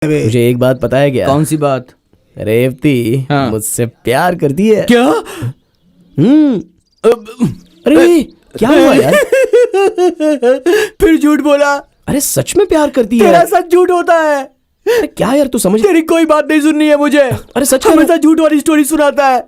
मुझे एक बात पता है क्या? कौन सी बात? रेवती मुझसे प्यार करती है। क्या? अरे क्या हुआ यार? फिर झूठ बोला। अरे सच में प्यार करती है। तेरा सच झूठ होता है। अरे क्या यार, तू समझ। तेरी कोई बात नहीं सुननी है मुझे। अरे सच हमेशा झूठ वाली स्टोरी सुनाता है।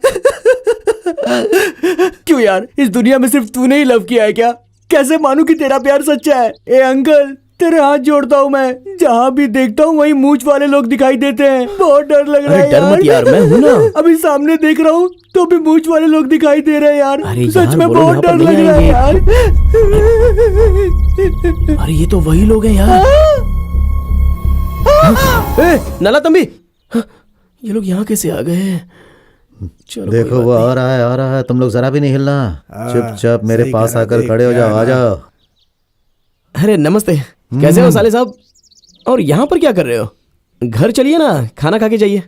क्यों यार, इस दुनिया में सिर्फ तूने ही लव किया है क्या? कैसे मानूं कि तेरा प्यार सच्चा है? ए अंकल, तेरे हाथ जोड़ता हूँ मैं। जहाँ भी देखता हूँ वहीं मूंछ वाले लोग दिखाई देते हैं। बहुत डर लग रहा है। डर मत यार, मैं हूँ ना। अभी सामने देख रहा हूँ तो भी मूंछ वाले लोग दिखाई दे रहे हैं यार। अरे सच में वो बहुत लोग डर यहाँ पर लग नहीं रहा है यार। अरे ये तो वही लोग हैं यार। ए, नाला तंबी, ये लोग यहाँ कैसे आ गए? चलो देखो वो आ रहा है। तुम लोग जरा भी नहीं हिलना। चुपचाप मेरे पास आकर खड़े हो जाओ। आ जाओ। अरे नमस्ते, कैसे हो साले साहब? और यहाँ पर क्या कर रहे हो? घर चलिए ना, खाना खा के जाइए।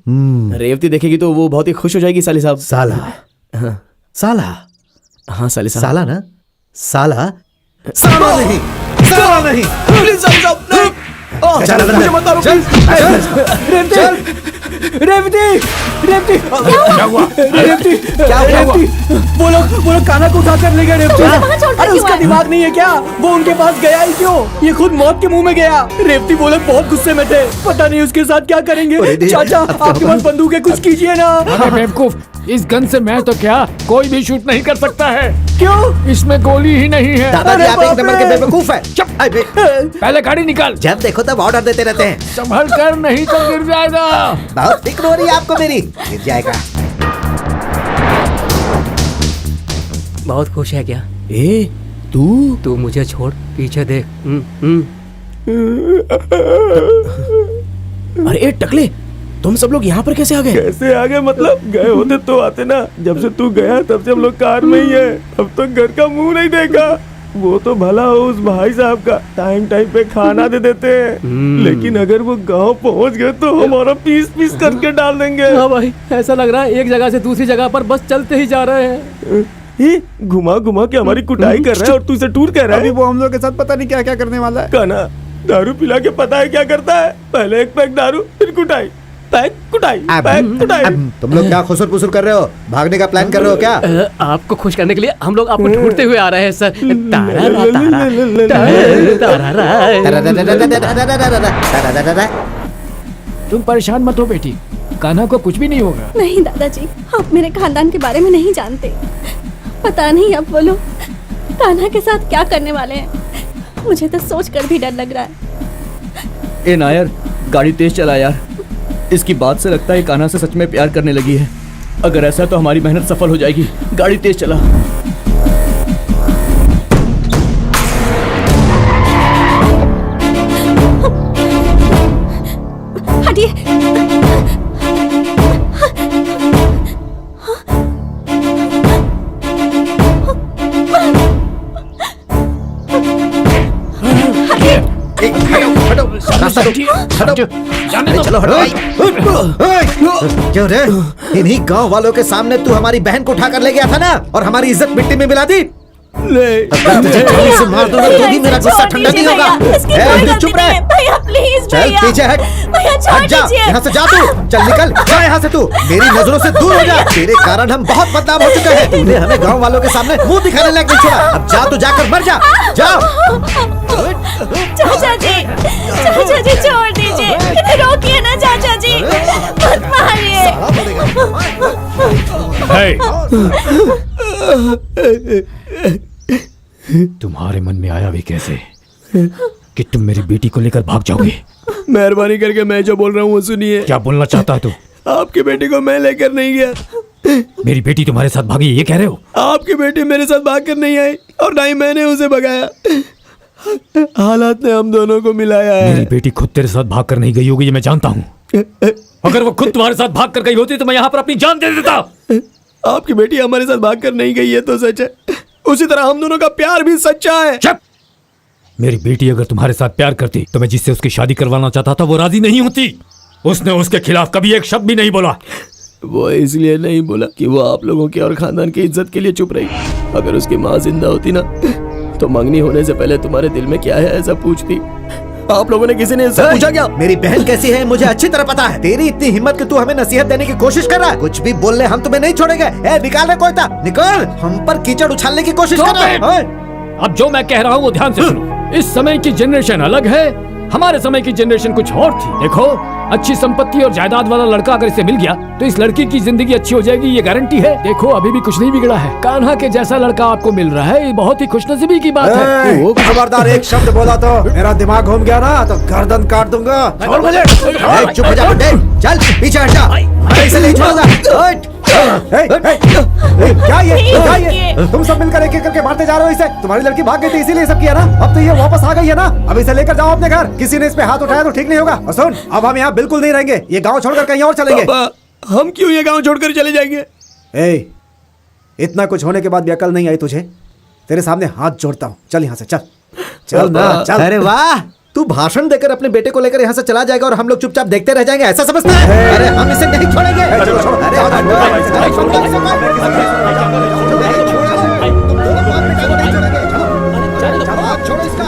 रेवती देखेगी तो वो बहुत ही खुश हो जाएगी साले साहब। साला? हाँ साला? हाँ साले साहब। साला ना? साला? साला नहीं, साला नहीं। प्लीज साले साहब, नहीं। चल अंदर। मुझे मत मारो, चल, प्लीज। रेवती, रेवती, रेवती, क्या हुआ? रेवती, क्या हुआ? रेवती, वो लोग काना को उठा कर ले गए। रेवती, अरे उसका दिमाग नहीं है क्या? वो उनके पास गया ही क्यों? ये खुद मौत के मुंह में गया। रेवती, वो लोग बहुत गुस्से में थे। पता नहीं उसके साथ क्या करेंगे। चाचा, आपके पास बंदूक है, कुछ कीजिए ना। अरे बेवकूफ, इस गन से मैं तो क्या कोई भी शूट नहीं कर सकता है। क्यों? इसमें गोली ही नहीं है। दादाजी अरे आप एक बाप नंबर के रे। बेवकूफ है। चुप। पहले गाड़ी निकाल। जब देखो तब ऑर्डर देते रहते हैं। संभल कर, नहीं तो गिर जाएगा। बहुत फिक्र हो रही है आपको मेरी। गिर जाएगा। बहुत खुश है क्या? ए तू मुझे छोड़, पीछे देख। अरे ए टकले, तुम सब लोग यहाँ पर कैसे आ गए? कैसे आ गए मतलब? गए होते तो आते ना। जब से तू गया तब से हम लोग कार में ही है। अब तो घर का मुंह नहीं देखा। वो तो भला हो उस भाई साहब का, टाइम टाइम पे खाना दे देते हैं। लेकिन अगर वो गांव पहुंच गए तो हमारा पीस पीस करके डाल देंगे। हाँ भाई, ऐसा लग रहा है एक जगह से दूसरी जगह पर बस चलते ही जा रहे हैं। ही घुमा घुमा के हमारी कुटाई कर रहा है और तू इसे टूर कह रहा है। वो हम लोग के साथ पता नहीं क्या क्या करने वाला है। काना दारू पिला के पता है क्या करता है? पहले एक पैक दारू, फिर कुटाई, पैक कुटाई, पैक कुटाई। तुम लोग क्या खुसुर पुसुर कर रहे हो? भागने का प्लान कर रहे हो क्या? आपको खुश करने के लिए हम लोग आपको ढूंढते हुए आ रहे हैं सर। तुम परेशान मत हो बेटी, कान्हा को कुछ भी नहीं होगा। नहीं दादाजी, आप मेरे खानदान के बारे में नहीं जानते। पता नहीं अब वो लोग कान्हा के साथ क्या करने वाले हैं। मुझे तो सोच कर भी डर लग रहा है। ए नायर, गाड़ी तेज चला यार। इसकी बात से लगता है कान्हा से सच में प्यार करने लगी है। अगर ऐसा तो हमारी मेहनत सफल हो जाएगी। गाड़ी तेज चला। हटिए। चलो हटो। क्यों रे? इन्हीं गांव वालों के सामने तू हमारी बहन को उठाकर ले गया था ना, और हमारी इज्जत मिट्टी में मिला दी। अगर तुझे गोली से मार दूंगा तो भी मेरा गुस्सा ठंडा नहीं होगा। तू चुप रह। भैया प्लीज, चल पीछे हट। हट जा, यहाँ से जा तू। चल निकल जा यहाँ से तू। मेरी नजरों से दूर हो जा। तेरे कारण हम बहुत बदनाम हो चुके हैं। तूने हमें गांव वालों के सामने मुंह दिखाने लायक नहीं छोड़ा। अब जा तू, जाकर मर जा। जाओ। चाचा जी छोड़ दीजिए। इन्हें रोकिए ना चाचा जी, मत मारिए। तुम्हारे मन में आया भी कैसे कि तुम मेरी बेटी को लेकर भाग जाओगे? मेहरबानी करके मैं जो बोल रहा हूँ वो सुनिए। क्या बोलना चाहता है तू? आपकी बेटी को मैं लेकर नहीं गया। मेरी बेटी तुम्हारे साथ भागी, ये कह रहे हो? आपकी बेटी मेरे साथ भाग कर नहीं आई और ना ही मैंने उसे भगाया। हालात ने हम दोनों को मिलाया है। मेरी बेटी खुद तेरे साथ भाग कर नहीं गई होगी, ये मैं जानता हूँ। अगर वो खुद तुम्हारे साथ भाग कर गई होती तो मैं यहाँ पर अपनी जान दे देता। आपकी बेटी हमारे साथ भाग कर नहीं गई है तो सच है, उसी तरह हम दोनों का प्यार भी सच्चा है। चुप! मेरी बेटी अगर तुम्हारे साथ प्यार करती तो मैं जिससे उसकी शादी करवाना चाहता था वो राजी नहीं होती। उसने उसके खिलाफ कभी एक शब्द भी नहीं बोला। वो इसलिए नहीं बोला कि वो आप लोगों की और खानदान की इज्जत के लिए चुप रही। अगर उसकी माँ जिंदा होती ना तो मंगनी होने से पहले तुम्हारे दिल में क्या है ऐसा पूछती। आप लोगों ने किसी ने इससे पूछा क्या? मेरी बहन कैसी है मुझे अच्छी तरह पता है। तेरी इतनी हिम्मत कि तू हमें नसीहत देने की कोशिश कर रहा है। कुछ भी बोल ले हम तुम्हें नहीं छोड़ेंगे। ए, निकाल रे कोयता, निकाल। हम पर कीचड़ उछालने की कोशिश कर रहा है। अब जो मैं कह रहा हूँ वो ध्यान से सुनो। इस समय की जनरेशन अलग है, हमारे समय की जनरेशन कुछ और थी। देखो, अच्छी संपत्ति और जायदाद वाला लड़का अगर इसे मिल गया तो इस लड़की की जिंदगी अच्छी हो जाएगी, ये गारंटी है। देखो, अभी भी कुछ नहीं बिगड़ा है। कान्हा के जैसा लड़का आपको मिल रहा है, ये बहुत ही खुशनसीबी की बात है। खबरदार, एक शब्द बोला तो मेरा दिमाग घूम गया ना तो गर्दन काट दूंगा। छोड़ मुझे। चुप हो जा बुड्ढे, चल पीछे हट जा। मैं इसे नहीं छोड़ूंगा। क्या ये? तुम सब मिलकर एक एक करके मारते जा रहे हो इसे। तुम्हारी लड़की भाग गई थी इसीलिए सब किया ना। अब तो ये वापस आ गई है ना, अब इसे लेकर जाओ अपने घर। किसी ने इस पे हाथ उठाया तो ठीक नहीं होगा। और सुन, अब हम यहाँ बिल्कुल नहीं रहेंगे, ये गांव छोड़कर कहीं और चलेंगे। हम क्यों ये गांव छोड़कर चले जाएंगे? ए, इतना कुछ होने के बाद भी अकल नहीं आई तुझे? तेरे सामने हाथ जोड़ता हूँ, चल यहाँ से, चल चल ना चल। अरे वाह, तू भाषण देकर अपने बेटे को लेकर यहाँ से चला जाएगा और हम लोग चुपचाप देखते रह जाएंगे, ऐसा समझता है? अरे हम इसे नहीं छोड़ेंगे। छोड़ो इसका।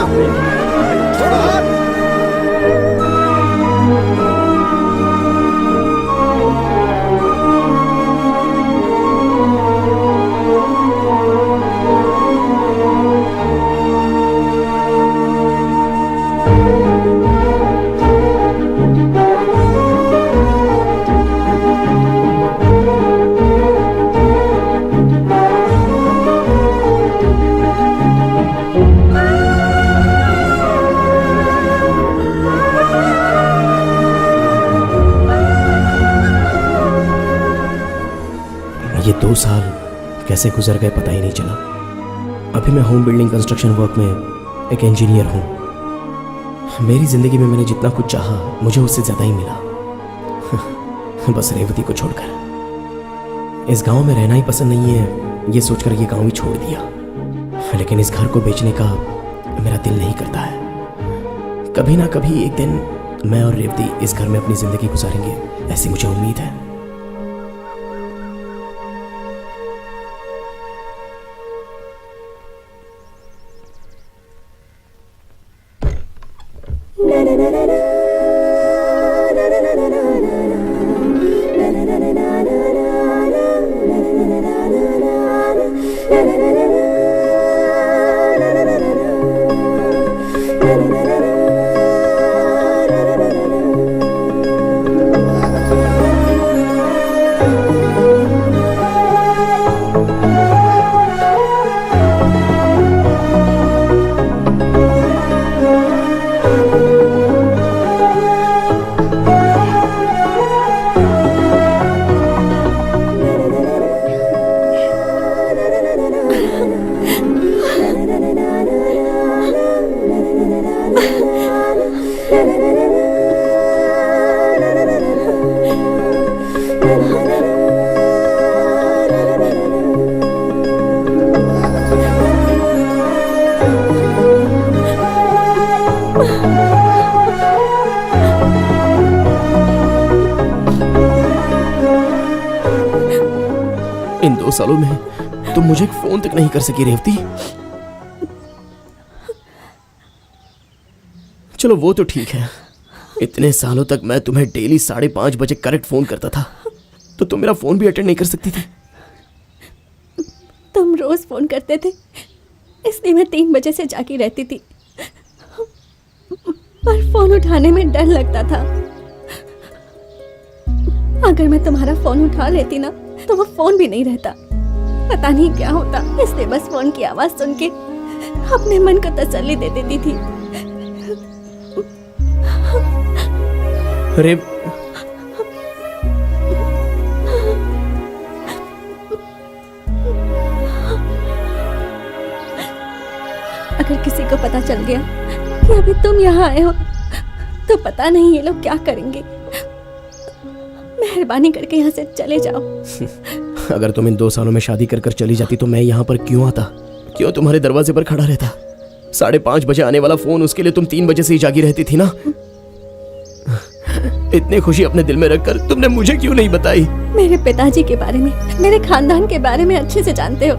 ये 2 साल कैसे गुजर गए पता ही नहीं चला। अभी मैं होम बिल्डिंग कंस्ट्रक्शन वर्क में एक इंजीनियर हूँ। मेरी जिंदगी में मैंने जितना कुछ चाहा मुझे उससे ज्यादा ही मिला। बस रेवती को छोड़कर। इस गांव में रहना ही पसंद नहीं है, ये सोचकर ये गांव ही छोड़ दिया। लेकिन इस घर को बेचने का मेरा दिल नहीं करता है। कभी ना कभी एक दिन मैं और रेवती इस घर में अपनी जिंदगी गुजारेंगे, ऐसी मुझे उम्मीद है। इन 2 सालों में तुम मुझे एक फोन तक नहीं कर सकी रेवती। चलो वो तो ठीक है, इतने सालों तक मैं तुम्हें डेली 5:30 बजे करेक्ट फोन करता था, तो तुम मेरा फोन भी अटेंड नहीं कर सकती थी। तुम रोज फोन करते थे, इसलिए मैं 3 बजे से जागी रहती थी, पर फोन उठाने में डर लगता था। अगर मैं तुम्हारा फोन उठा लेती ना तो वो फोन भी नहीं रहता। पता नहीं क्या होता, इसलिए बस फोन की आवाज सुन के अपने मन को तसल्ली दे देती थी। अरे अगर किसी को पता चल गया कि अभी तुम यहाँ आए हो तो पता नहीं ये लोग क्या करेंगे। मेहरबानी करके यहाँ से चले जाओ। अगर तुम इन 2 सालों में शादी कर चली जाती तो मैं यहाँ पर क्यों आता, क्यों तुम्हारे दरवाजे पर खड़ा रहता? 5:30 बजे आने वाला फोन, उसके लिए तुम 3 बजे से ही जागी रहती थी ना। इतनी खुशी अपने दिल में रखकर तुमने मुझे क्यों नहीं बताई? मेरे पिताजी के बारे में, मेरे खानदान के बारे में अच्छे से जानते हो।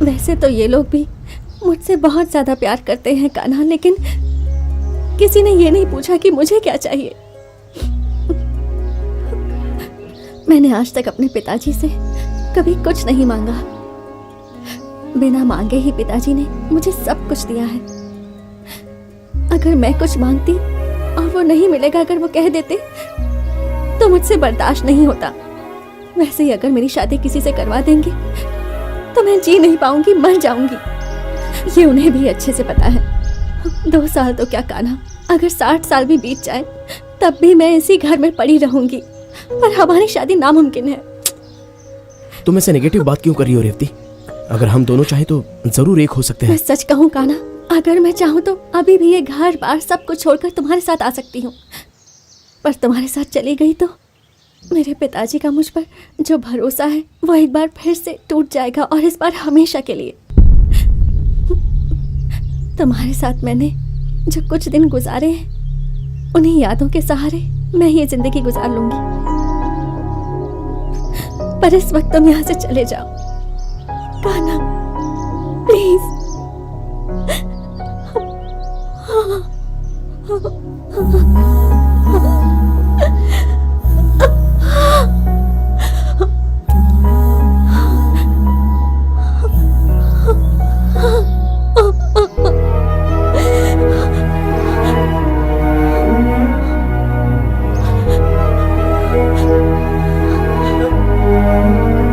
वैसे तो ये लोग भी मुझसे बहुत ज्यादा प्यार करते हैं कान्हा, लेकिन किसी ने ये नहीं पूछा कि मुझे क्या चाहिए। मैंने आज तक अपने पिताजी से कभी कुछ नहीं मांगा। बिना मांगे ही पिताजी ने मुझे सब कुछ दिया है। अगर मैं कुछ मांगती और वो नहीं मिलेगा, अगर वो कह देते, तो मुझसे बर्दाश्त नहीं होता। वैसे ही अगर मेरी शादी किसी से करवा देंगे तो मैं जी नहीं पाऊंगी, मर जाऊंगी। ये उन्हें भी अच्छे से पता है। 2 साल तो क्या कान्हा, अगर 60 साल भी बीत जाए तब भी मैं इसी घर में पड़ी रहूंगी। पर हमारी शादी नामुमकिन है। तुम ऐसे नेगेटिव बात क्यों कर रही हो रेवती? अगर हम दोनों चाहें तो जरूर एक हो सकते मैं हैं। सच कहूँ कान्हा, अगर मैं चाहूँ तो अभी भी ये घर बार सब कुछ छोड़कर तुम्हारे साथ आ सकती हूँ। पर तुम्हारे साथ चली गई तो मेरे पिताजी का मुझ पर जो भरोसा है वो एक बार फिर से टूट जाएगा, और इस बार हमेशा के लिए। तुम्हारे साथ मैंने जो कुछ दिन गुजारे हैं, उन्हीं यादों के सहारे मैं ये जिंदगी गुजार लूंगी। पर इस वक्त तुम यहाँ से चले जाओ कान्हा, प्लीज।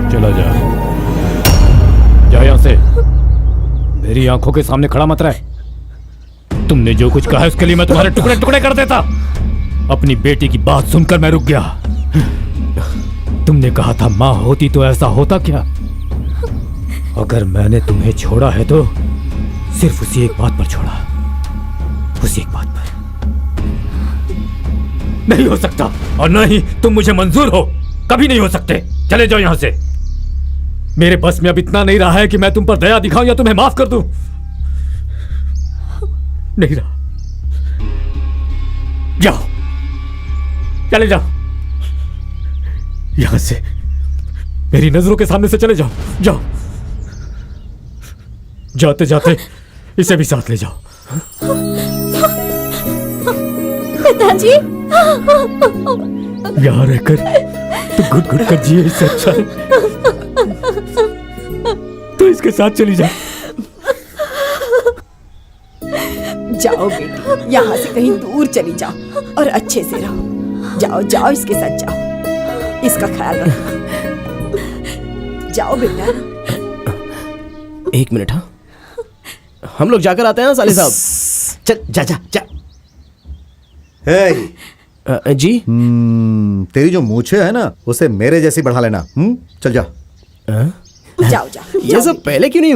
चला जा, जा यहाँ से। मेरी आंखों के सामने खड़ा मत रहे। तुमने जो कुछ कहा उसके लिए मैं तुम्हारे टुकड़े टुकड़े कर देता। अपनी बेटी की बात सुनकर मैं रुक गया। तुमने कहा था माँ होती तो ऐसा होता क्या? अगर मैंने तुम्हें छोड़ा है तो सिर्फ उसी एक बात पर छोड़ा, उसी एक बात पर। नहीं हो सकता, और न ही तुम मुझे मंजूर हो। कभी नहीं हो सकते। चले जाओ यहां से। मेरे बस में अब इतना नहीं रहा है कि मैं तुम पर दया दिखाऊं या तुम्हें माफ कर दूं। नहीं रहा। जाओ, चले जाओ यहां से। मेरी नजरों के सामने से चले जाओ। जाओ, जाते जाते इसे भी साथ ले जाओ। पिताजी, यहाँ रहकर तो घुट घुट कर जिए, इससे अच्छा है तो इसके साथ चली जा। जाओ बेटी, यहाँ से कहीं दूर चली जाओ और अच्छे से रहो। जाओ जाओ, इसके साथ जाओ, इसका ख्याल रखो। जाओ बेटा। 1 मिनट। हाँ, हम लोग जाकर आते हैं ना साले साहब। चल जा जा जा। हे, जी। तेरी जो मूछें है ना, उसे मेरे जैसी बढ़ा लेना। चल जा। जाओ जाओ, ये सब पहले क्यों नहीं